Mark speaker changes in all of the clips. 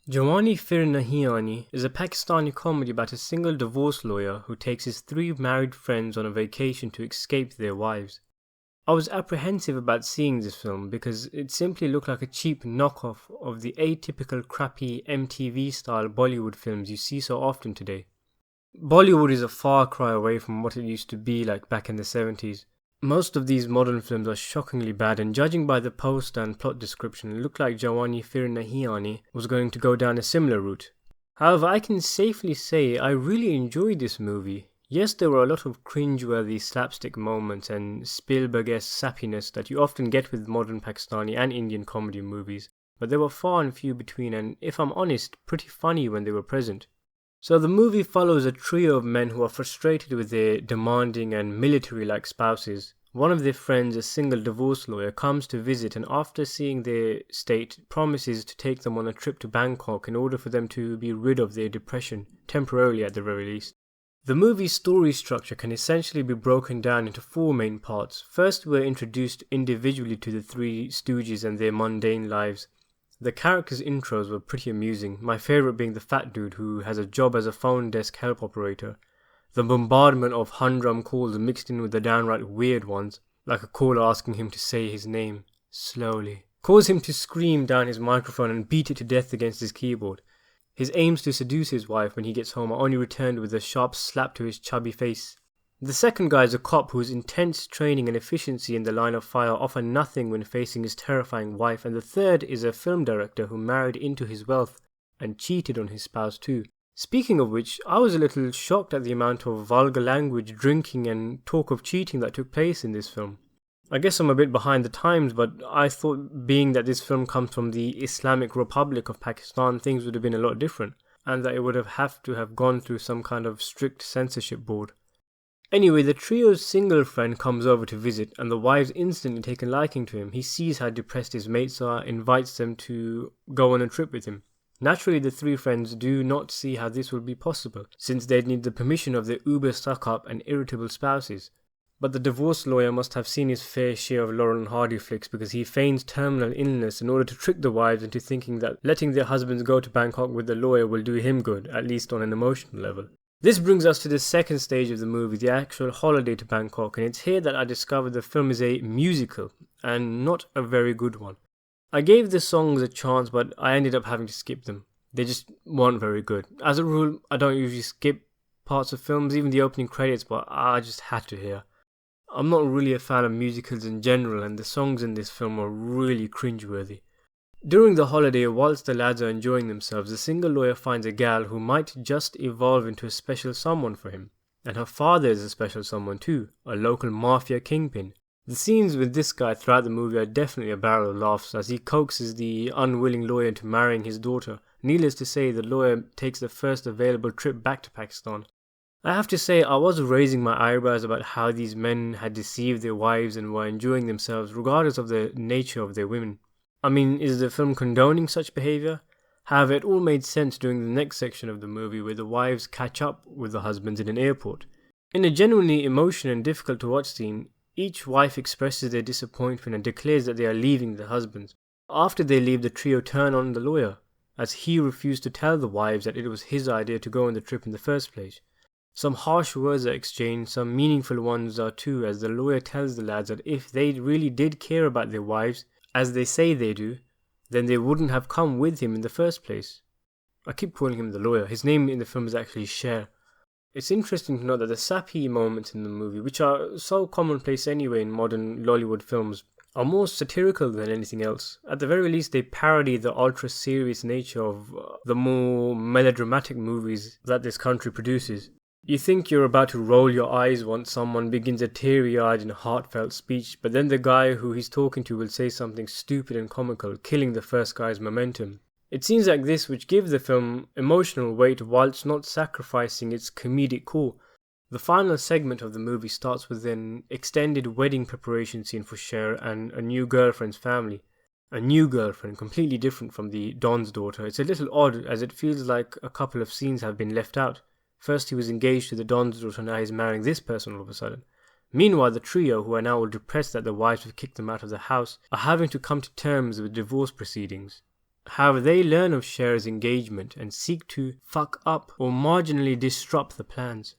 Speaker 1: Jawani Phir Nahi Ani is a Pakistani comedy about a single divorce lawyer who takes his three married friends on a vacation to escape their wives. I was apprehensive about seeing this film because it simply looked like a cheap knockoff of the atypical crappy MTV-style Bollywood films you see so often today. Bollywood is a far cry away from what it used to be like back in the 70s. Most of these modern films are shockingly bad, and judging by the poster and plot description, it looked like Jawani Phir Nahi Ani was going to go down a similar route. However, I can safely say I really enjoyed this movie. Yes, there were a lot of cringe-worthy slapstick moments and Spielberg-esque sappiness that you often get with modern Pakistani and Indian comedy movies, but they were far and few between, and if I'm honest, pretty funny when they were present. So the movie follows a trio of men who are frustrated with their demanding and military-like spouses. One of their friends, a single divorce lawyer, comes to visit, and after seeing their state, promises to take them on a trip to Bangkok in order for them to be rid of their depression, temporarily at the very least. The movie's story structure can essentially be broken down into four main parts. First, we're introduced individually to the three stooges and their mundane lives. The characters' intros were pretty amusing, my favourite being the fat dude who has a job as a phone desk help operator. The bombardment of humdrum calls mixed in with the downright weird ones, like a caller asking him to say his name, slowly, cause him to scream down his microphone and beat it to death against his keyboard. His aims to seduce his wife when he gets home are only returned with a sharp slap to his chubby face. The second guy is a cop whose intense training and efficiency in the line of fire offer nothing when facing his terrifying wife, and the third is a film director who married into his wealth and cheated on his spouse too. Speaking of which, I was a little shocked at the amount of vulgar language, drinking and talk of cheating that took place in this film. I guess I'm a bit behind the times, but I thought being that this film comes from the Islamic Republic of Pakistan, things would have been a lot different, and that it would have to have gone through some kind of strict censorship board. Anyway, the trio's single friend comes over to visit, and the wives instantly take a liking to him. He sees how depressed his mates are, invites them to go on a trip with him. Naturally, the three friends do not see how this will be possible, since they'd need the permission of their uber stuck-up and irritable spouses. But the divorce lawyer must have seen his fair share of Laurel and Hardy flicks, because he feigns terminal illness in order to trick the wives into thinking that letting their husbands go to Bangkok with the lawyer will do him good, at least on an emotional level. This brings us to the second stage of the movie, the actual holiday to Bangkok, and it's here that I discovered the film is a musical, and not a very good one. I gave the songs a chance, but I ended up having to skip them. They just weren't very good. As a rule, I don't usually skip parts of films, even the opening credits, but I just had to hear. I'm not really a fan of musicals in general, and the songs in this film are really cringeworthy. During the holiday, whilst the lads are enjoying themselves, the single lawyer finds a gal who might just evolve into a special someone for him. And her father is a special someone too, a local mafia kingpin. The scenes with this guy throughout the movie are definitely a barrel of laughs as he coaxes the unwilling lawyer into marrying his daughter. Needless to say, the lawyer takes the first available trip back to Pakistan. I have to say, I was raising my eyebrows about how these men had deceived their wives and were enjoying themselves regardless of the nature of their women. I mean, is the film condoning such behaviour? However, it all made sense during the next section of the movie where the wives catch up with the husbands in an airport. In a genuinely emotional and difficult to watch scene, each wife expresses their disappointment and declares that they are leaving the husbands. After they leave, the trio turn on the lawyer, as he refused to tell the wives that it was his idea to go on the trip in the first place. Some harsh words are exchanged, some meaningful ones are too, as the lawyer tells the lads that if they really did care about their wives, as they say they do, then they wouldn't have come with him in the first place. I keep calling him the lawyer. His name in the film is actually Sher. It's interesting to note that the sappy moments in the movie, which are so commonplace anyway in modern Lollywood films, are more satirical than anything else. At the very least, they parody the ultra-serious nature of the more melodramatic movies that this country produces. You think you're about to roll your eyes once someone begins a teary-eyed and heartfelt speech, but then the guy who he's talking to will say something stupid and comical, killing the first guy's momentum. It scenes like this which give the film emotional weight whilst not sacrificing its comedic core. The final segment of the movie starts with an extended wedding preparation scene for Cher and a new girlfriend's family. A new girlfriend, completely different from the Don's daughter. It's a little odd as it feels like a couple of scenes have been left out. First he was engaged to the Don's daughter, now he's marrying this person all of a sudden. Meanwhile, the trio, who are now all depressed that the wives have kicked them out of the house, are having to come to terms with divorce proceedings. However, they learn of Cher's engagement and seek to fuck up or marginally disrupt the plans.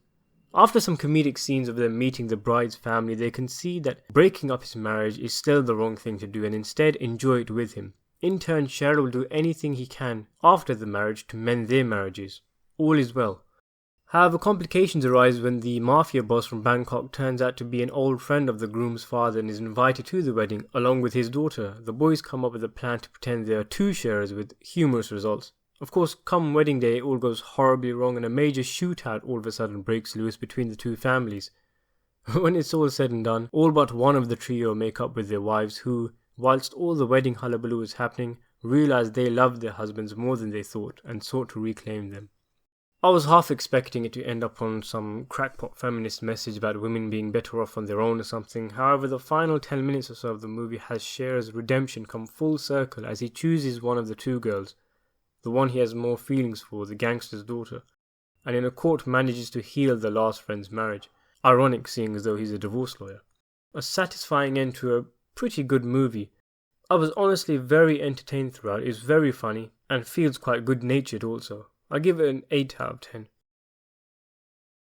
Speaker 1: After some comedic scenes of them meeting the bride's family, they concede that breaking up his marriage is still the wrong thing to do and instead enjoy it with him. In turn, Cher will do anything he can after the marriage to mend their marriages. All is well. However, complications arise when the mafia boss from Bangkok turns out to be an old friend of the groom's father and is invited to the wedding along with his daughter. The boys come up with a plan to pretend there are two Chers with humorous results. Of course, come wedding day, it all goes horribly wrong and a major shootout all of a sudden breaks loose between the two families. When it's all said and done, all but one of the trio make up with their wives who, whilst all the wedding hullabaloo is happening, realize they loved their husbands more than they thought and sought to reclaim them. I was half expecting it to end up on some crackpot feminist message about women being better off on their own or something. However, the final 10 minutes or so of the movie has Cher's redemption come full circle as he chooses one of the two girls, the one he has more feelings for, the gangster's daughter, and in a court manages to heal the last friend's marriage. Ironic, seeing as though he's a divorce lawyer. A satisfying end to a pretty good movie. I was honestly very entertained throughout. It's very funny and feels quite good-natured also. I give it an 8 out of 10.